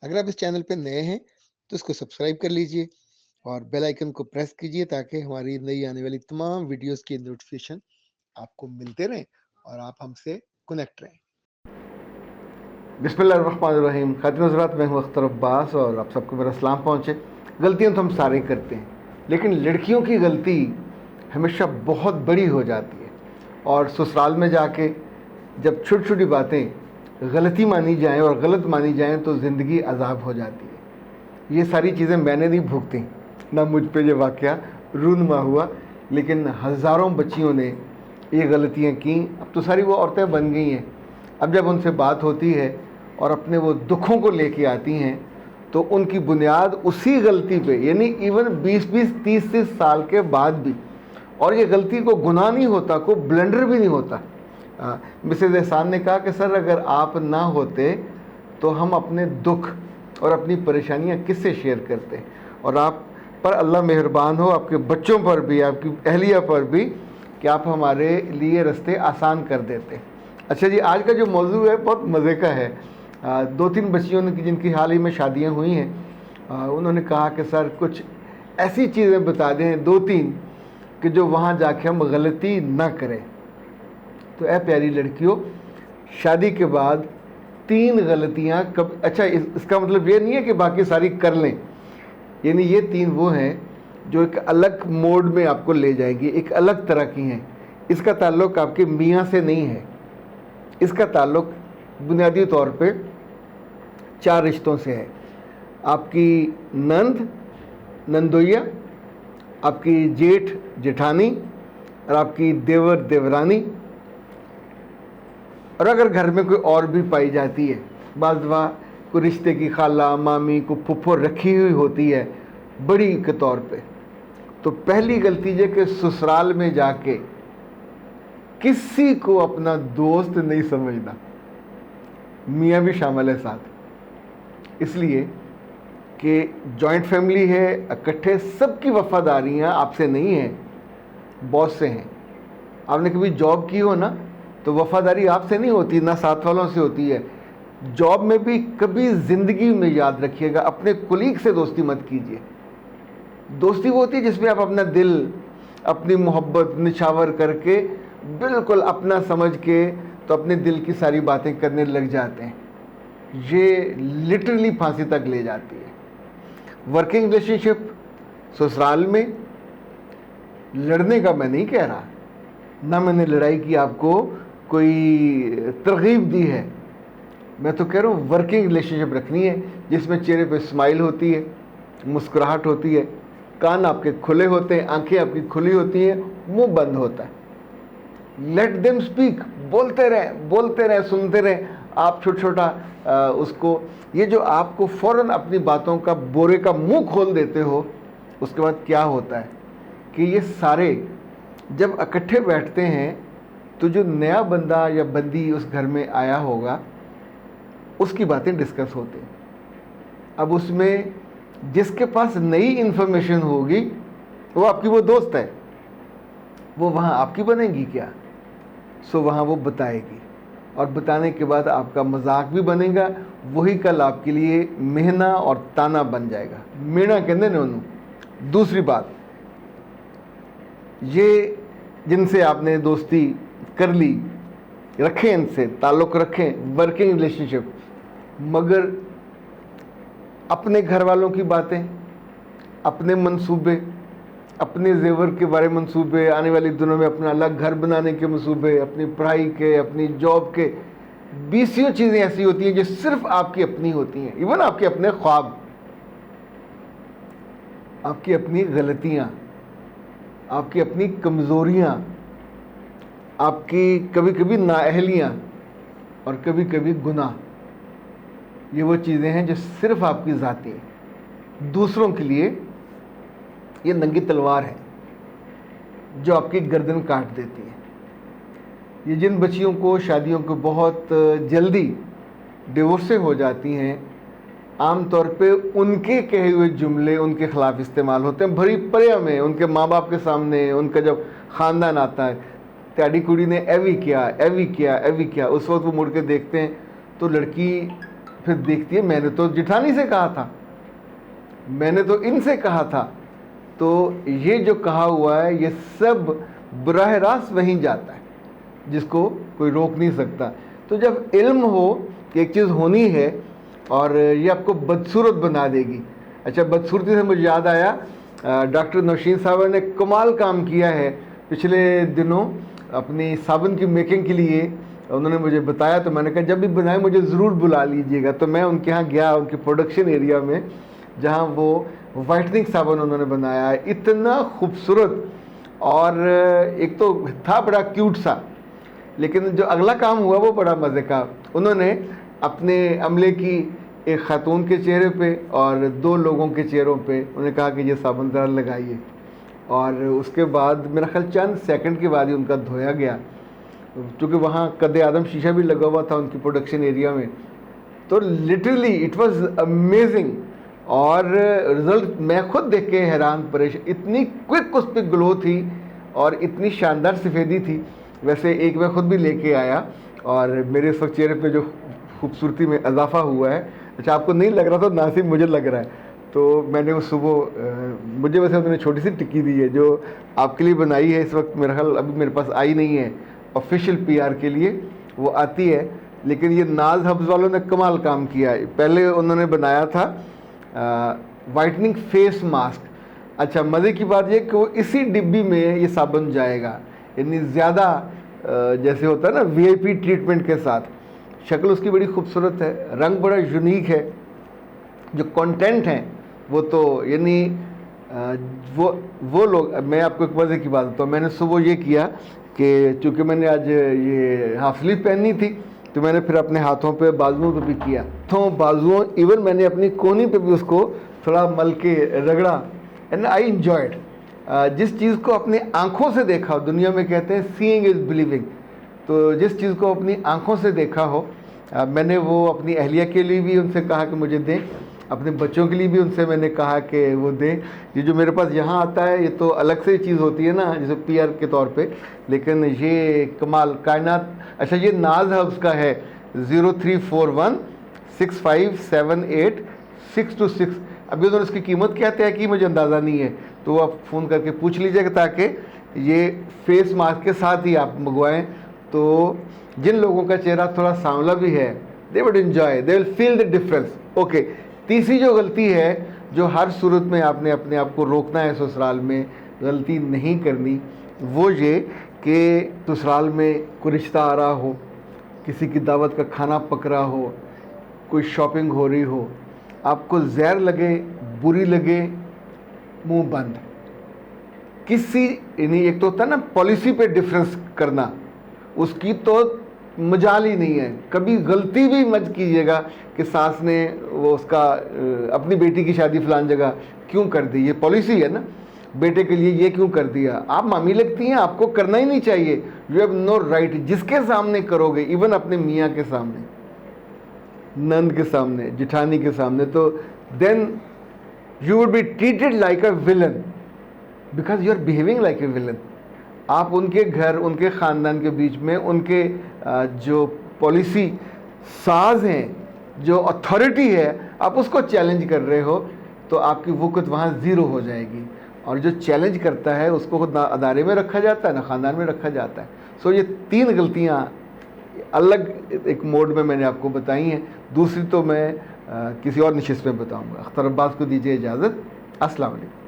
अगर आप इस चैनल पे नए हैं तो इसको सब्सक्राइब कर लीजिए और बेल आइकन को प्रेस कीजिए ताकि हमारी नई आने वाली तमाम वीडियोस की नोटिफिकेशन आपको मिलते रहें और आप हमसे कनेक्ट रहें। बिस्मिल्लाहिर्रहमानिर्रहीम। खातिन हज़रात, मैं हूँ अख्तर अब्बास और आप सबको मेरा सलाम पहुँचे। गलतियाँ तो हम सारे करते हैं, लेकिन लड़कियों की गलती हमेशा बहुत बड़ी हो जाती है और ससुराल में जाके जब छोटी छोटी बातें गलती मानी जाएं और गलत मानी जाएं तो ज़िंदगी अजाब हो जाती है। ये सारी चीज़ें मैंने नहीं भुगती, ना मुझ पे ये वाक़या रूनुमा हुआ, लेकिन हज़ारों बच्चियों ने ये गलतियाँ की। अब तो सारी वो औरतें बन गई हैं। अब जब उनसे बात होती है और अपने वो दुखों को लेके आती हैं तो उनकी बुनियाद उसी गलती पे, यानी इवन 20-20 30-30 साल के बाद भी, और ये गलती को गुनाह नहीं होता, को ब्लेंडर भी नहीं होता। मिसेज एहसान ने कहा कि सर अगर आप ना होते तो हम अपने दुख और अपनी परेशानियां किससे शेयर करते। और आप पर अल्लाह मेहरबान हो, आपके बच्चों पर भी, आपकी अहलिया पर भी, कि आप हमारे लिए रास्ते आसान कर देते। अच्छा जी, आज का जो मौजू है बहुत मज़े का है। 2-3 बच्चियों ने जिनकी हाल ही में शादियां हुई हैं, उन्होंने कहा कि सर कुछ ऐसी चीज़ें बता दें 2-3 कि जो वहाँ जाके हम गलती ना करें। तो ऐ प्यारी लड़कियों, शादी के बाद 3 गलतियाँ कब, अच्छा इसका मतलब ये नहीं है कि बाकी सारी कर लें, यानी ये 3 वो हैं जो एक अलग मोड में आपको ले जाएंगी, एक अलग तरह की हैं। इसका ताल्लुक़ आपके मियाँ से नहीं है, इसका ताल्लुक़ बुनियादी तौर पे 4 रिश्तों से है। आपकी नंद नंदोइया, आपकी जेठ जेठानी और आपकी देवर देवरानी। और अगर घर में कोई और भी पाई जाती है, बाज़ दफ़ा कोई रिश्ते की खाला मामी को फुफ्फो रखी हुई होती है बड़ी के तौर पे, तो पहली गलती है कि ससुराल में जाके किसी को अपना दोस्त नहीं समझना, मियाँ भी शामिल है साथ। इसलिए कि जॉइंट फैमिली है, इकट्ठे सबकी वफ़ादारियाँ आपसे नहीं हैं, बॉस से हैं। आपने कभी जॉब की हो ना, तो वफ़ादारी आपसे नहीं होती, ना साथ वालों से होती है। जॉब में भी कभी ज़िंदगी में याद रखिएगा, अपने कुलीग से दोस्ती मत कीजिए। दोस्ती वो होती है जिसमें आप अपना दिल, अपनी मोहब्बत निछावर करके, बिल्कुल अपना समझ के तो अपने दिल की सारी बातें करने लग जाते हैं। ये लिटरली फांसी तक ले जाती है। वर्किंग रिलेशनशिप ससुराल में लड़ने का मैं नहीं कह रहा, ना मैंने लड़ाई की आपको कोई तरगीब दी है। मैं तो कह रहा हूँ वर्किंग रिलेशनशिप रखनी है जिसमें चेहरे पे स्माइल होती है, मुस्कुराहट होती है, कान आपके खुले होते हैं, आंखें आपकी खुली होती हैं, मुंह बंद होता है। लेट देम स्पीक, बोलते रहें, सुनते रहें। आप छोटा छोटा उसको, ये जो आपको फ़ौरन अपनी बातों का बोरे का मुंह खोल देते हो, उसके बाद क्या होता है कि ये सारे जब इकट्ठे बैठते हैं तो जो नया बंदा या बंदी उस घर में आया होगा उसकी बातें डिस्कस होती हैं। अब उसमें जिसके पास नई इन्फॉर्मेशन होगी वो आपकी वो दोस्त है, वो वहाँ आपकी बनेगी क्या? सो वहाँ वो बताएगी और बताने के बाद आपका मजाक भी बनेगा, वही कल आपके लिए मेहना और ताना बन जाएगा। मेना कहते हैं उन्होंने। दूसरी बात, ये जिनसे आपने दोस्ती कर ली, रखें, इनसे ताल्लुक़ रखें, वर्किंग रिलेशनशिप, मगर अपने घर वालों की बातें, अपने मंसूबे, अपने जेवर के बारे मंसूबे, आने वाले दिनों में अपना अलग घर बनाने के मंसूबे, अपनी पढ़ाई के, अपनी जॉब के, 20 चीज़ें ऐसी होती हैं जो सिर्फ आपकी अपनी होती हैं। इवन आपके अपने ख्वाब, आपकी अपनी गलतियाँ, आपकी अपनी कमज़ोरियाँ, आपकी कभी कभी नाअहलियाँ और कभी कभी गुनाह, ये वो चीज़ें हैं जो सिर्फ आपकी ज़ाती हैं। दूसरों के लिए ये नंगी तलवार है जो आपकी गर्दन काट देती है। ये जिन बच्चियों को शादियों को बहुत जल्दी डिवोर्स हो जाती हैं, आम तौर पे उनके कहे हुए जुमले उनके ख़िलाफ़ इस्तेमाल होते हैं भरी पर्या में, उनके माँ बाप के सामने, उनका जब ख़ानदान आता है, त्याड़ी कुड़ी ने एवी किया, एवी किया, एवी किया, उस वक्त वो मुड़ के देखते हैं तो लड़की फिर देखती है मैंने तो जिठानी से कहा था, मैंने तो इनसे कहा था। तो ये जो कहा हुआ है ये सब बराह रास्त वहीं जाता है, जिसको कोई रोक नहीं सकता। तो जब इल्म हो कि एक चीज़ होनी है और ये आपको बदसूरत बना देगी। अच्छा, बदसूरती से मुझे याद आया, डॉक्टर नौशीन साहब ने कमाल काम किया है पिछले दिनों अपनी साबुन की मेकिंग के लिए। उन्होंने मुझे बताया तो मैंने कहा जब भी बनाए मुझे ज़रूर बुला लीजिएगा। तो मैं उनके यहाँ गया, उनके प्रोडक्शन एरिया में, जहाँ वो वाइटनिंग साबुन उन्होंने बनाया है, इतना खूबसूरत। और एक तो था बड़ा क्यूट सा, लेकिन जो अगला काम हुआ वो बड़ा मज़े का। उन्होंने अपने अमले की एक ख़ातून के चेहरे पे और 2 लोगों के चेहरों पे उन्होंने कहा कि ये साबुन ज़रा लगाइए, और उसके बाद मेरा ख्याल चंद सेकंड के बाद ही उनका धोया गया, क्योंकि वहाँ कदे आदम शीशा भी लगा हुआ था उनकी प्रोडक्शन एरिया में। तो लिटरली इट वाज अमेजिंग, और रिज़ल्ट मैं खुद देख के हैरान परेशान, इतनी क्विक उस पर ग्लो थी और इतनी शानदार सफ़ेदी थी। वैसे एक मैं खुद भी लेके आया और मेरे इस वक्त चेहरे पे जो खूबसूरती में इजाफा हुआ है, अच्छा आपको नहीं लग रहा था, नासिब मुझे लग रहा है। तो मैंने वो सुबह मुझे वैसे उन्होंने छोटी सी टिक्की दी है जो आपके लिए बनाई है, इस वक्त मेरा ख्याल अभी मेरे पास आई नहीं है ऑफिशियल PR के लिए, वो आती है। लेकिन ये नाज हब्स वालों ने कमाल काम किया है। पहले उन्होंने बनाया था वाइटनिंग फेस मास्क। अच्छा, मज़े की बात यह कि वो इसी डिब्बी में ये साबुन जाएगा, यानी ज़्यादा जैसे होता है ना VIP ट्रीटमेंट के साथ। शक्ल उसकी बड़ी खूबसूरत है, रंग बड़ा यूनिक है, जो कंटेंट हैं वो तो यानी वो लोग। मैं आपको एक मज़े की बात बताऊँ, मैंने सुबह ये किया कि चूँकि मैंने आज ये हाफ स्लीव पहननी थी तो मैंने फिर अपने हाथों पे बाजुओं पे भी किया, तो बाजुओं इवन मैंने अपनी कोहनी पे भी उसको थोड़ा मल के रगड़ा, एंड आई इंजॉयड। जिस चीज़ को अपनी आँखों से देखा हो, दुनिया में कहते हैं सीइंग इज़ बिलीविंग, तो जिस चीज़ को अपनी आँखों से देखा हो, मैंने वो अपनी अहलिया के लिए भी उनसे कहा कि मुझे दें, अपने बच्चों के लिए भी उनसे मैंने कहा कि वो दें। ये जो मेरे पास यहाँ आता है ये तो अलग से चीज़ होती है ना, जैसे PR के तौर पे, लेकिन ये कमाल कायनात। अच्छा, ये नाज हब्स का है 03416578 अभी उन्होंने उसकी कीमत क्या तय की मुझे अंदाज़ा नहीं है, तो आप फ़ोन करके पूछ लीजिएगा ताकि ये फेस मास्क के साथ ही आप मंगवाएँ। तो जिन लोगों का चेहरा थोड़ा सांवला भी है, they would enjoy, they will feel the difference. Okay, तीसरी जो गलती है जो हर सूरत में आपने अपने आप को रोकना है ससुराल में गलती नहीं करनी, वो ये कि ससुराल में कोई रिश्ता आ रहा हो, किसी की दावत का खाना पक रहा हो, कोई शॉपिंग हो रही हो, आपको जहर लगे, बुरी लगे, मुंह बंद। किसी यानी एक तो होता है ना पॉलिसी पे डिफरेंस करना, उसकी तो मजाल ही नहीं है। कभी गलती भी मत कीजिएगा कि सास ने वो उसका अपनी बेटी की शादी फलान जगह क्यों कर दी, ये पॉलिसी है ना, बेटे के लिए ये क्यों कर दिया। आप मामी लगती हैं, आपको करना ही नहीं चाहिए। You have no right. जिसके सामने करोगे, इवन अपने मियाँ के सामने, नंद के सामने, जिठानी के सामने, तो then you would be treated like a villain because you are behaving like a villain. आप उनके घर, उनके ख़ानदान के बीच में उनके जो पॉलिसी साज हैं, जो अथॉरिटी है, आप उसको चैलेंज कर रहे हो, तो आपकी वक़्त वहाँ ज़ीरो हो जाएगी। और जो चैलेंज करता है उसको ना अदारे में रखा जाता है ना ख़ानदान में रखा जाता है। सो ये 3 गलतियाँ अलग एक मोड में मैंने आपको बताई हैं। दूसरी तो मैं किसी और निशिस्त में बताऊँगा। अख्तर अब्बास को दीजिए इजाज़त। अस्सलाम वालेकुम।